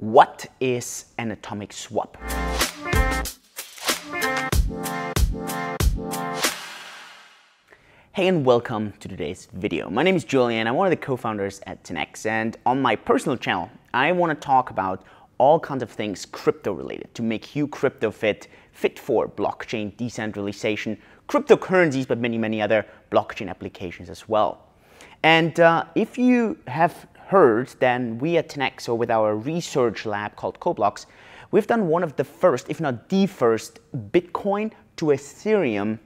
What is an atomic swap? Hey and welcome to today's video. My name is Julian, I'm one of the co-founders at 10x, and on my personal channel I want to talk about all kinds of things crypto related to make you crypto fit for blockchain, decentralization, cryptocurrencies, but many other blockchain applications as well. And if you have heard, then we at 10x, or with our research lab called CoBlocks, we've done one of the first, if not the first, Bitcoin to Ethereum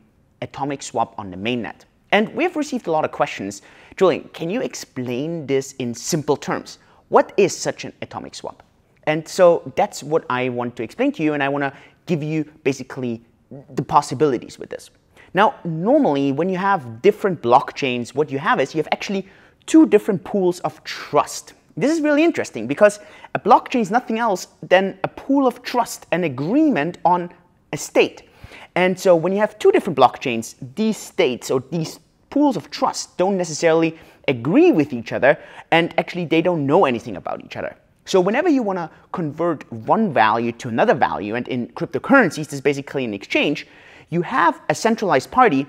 atomic swap on the mainnet. And we have received a lot of questions. Julian, can you explain this in simple terms? What is such an atomic swap? And so that's what I want to explain to you, and I want to give you basically the possibilities with this. Now, normally when you have different blockchains, what you have is you have actually two different pools of trust. This is really interesting because a blockchain is nothing else than a pool of trust, an agreement on a state. And so when you have two different blockchains, these states or these pools of trust don't necessarily agree with each other, and actually they don't know anything about each other. So whenever you want to convert one value to another value, and in cryptocurrencies this is basically an exchange, you have a centralized party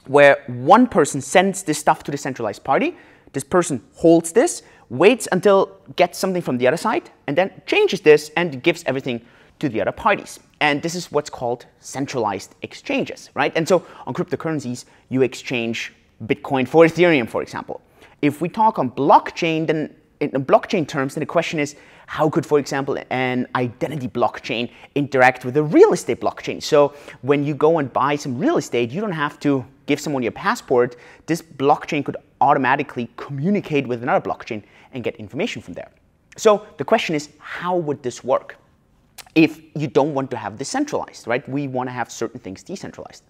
where one person sends this stuff to the centralized party. This person holds this, waits until gets something from the other side, and then changes this and gives everything to the other parties. And this is what's called centralized exchanges, right? And so on cryptocurrencies, you exchange Bitcoin for Ethereum, for example. If we talk on blockchain, then in blockchain terms, then the question is, how could, for example, an identity blockchain interact with a real estate blockchain? So when you go and buy some real estate, you don't have to give someone your passport. This blockchain could automatically communicate with another blockchain and get information from there. So the question is, how would this work if you don't want to have this centralized, right? We want to have certain things decentralized.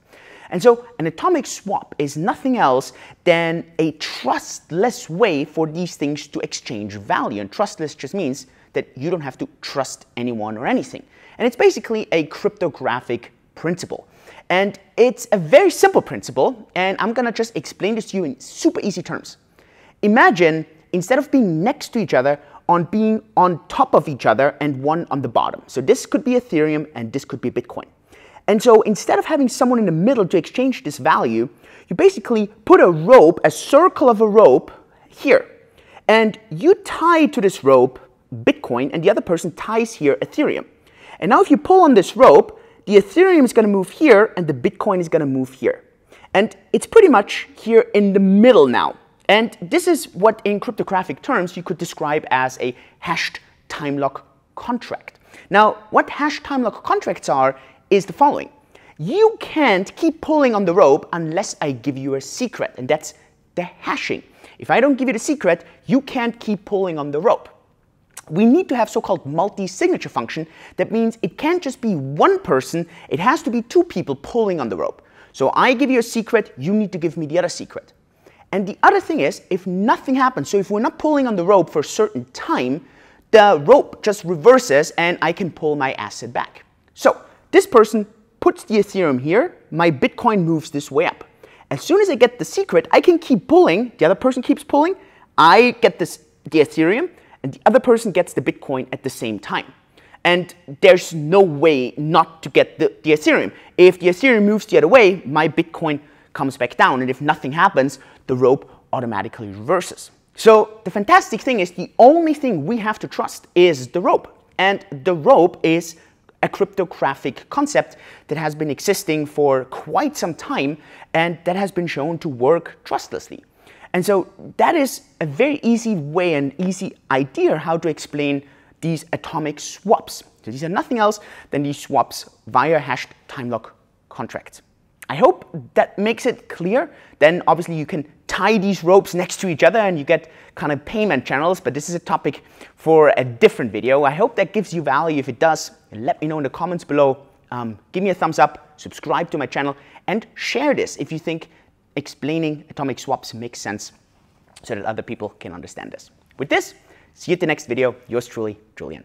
And so an atomic swap is nothing else than a trustless way for these things to exchange value. And trustless just means that you don't have to trust anyone or anything. And it's basically a cryptographic principle. And it's a very simple principle, and I'm going to just explain this to you in super easy terms. Imagine, instead of being next to each other, on being on top of each other and one on the bottom. So this could be Ethereum and this could be Bitcoin. And so instead of having someone in the middle to exchange this value, you basically put a rope, a circle of a rope here. And you tie to this rope Bitcoin, and the other person ties here Ethereum. And now if you pull on this rope, the Ethereum is going to move here and the Bitcoin is going to move here. And it's pretty much here in the middle now. And this is what in cryptographic terms you could describe as a hashed time lock contract. Now, what hashed time lock contracts are is the following. You can't keep pulling on the rope unless I give you a secret, and that's the hashing. If I don't give you the secret, you can't keep pulling on the rope. We need to have so-called multi-signature function. That means it can't just be one person, it has to be two people pulling on the rope. So I give you a secret, you need to give me the other secret. And the other thing is, if nothing happens, so if we're not pulling on the rope for a certain time, the rope just reverses and I can pull my asset back. So this person puts the Ethereum here, my Bitcoin moves this way up. As soon as I get the secret, I can keep pulling, the other person keeps pulling, I get the Ethereum, and the other person gets the Bitcoin at the same time. And there's no way not to get the Ethereum. If the Ethereum moves the other way, my Bitcoin comes back down, and if nothing happens, the rope automatically reverses. So the fantastic thing is the only thing we have to trust is the rope. And the rope is a cryptographic concept that has been existing for quite some time and that has been shown to work trustlessly. And so that is a very easy way and easy idea how to explain these atomic swaps. So these are nothing else than these swaps via hashed time lock contracts. I hope that makes it clear. Then obviously you can tie these ropes next to each other and you get kind of payment channels, but this is a topic for a different video. I hope that gives you value. If it does, let me know in the comments below. Give me a thumbs up, subscribe to my channel, and share this if you think explaining atomic swaps makes sense so that other people can understand this. With this, see you at the next video. Yours truly, Julian.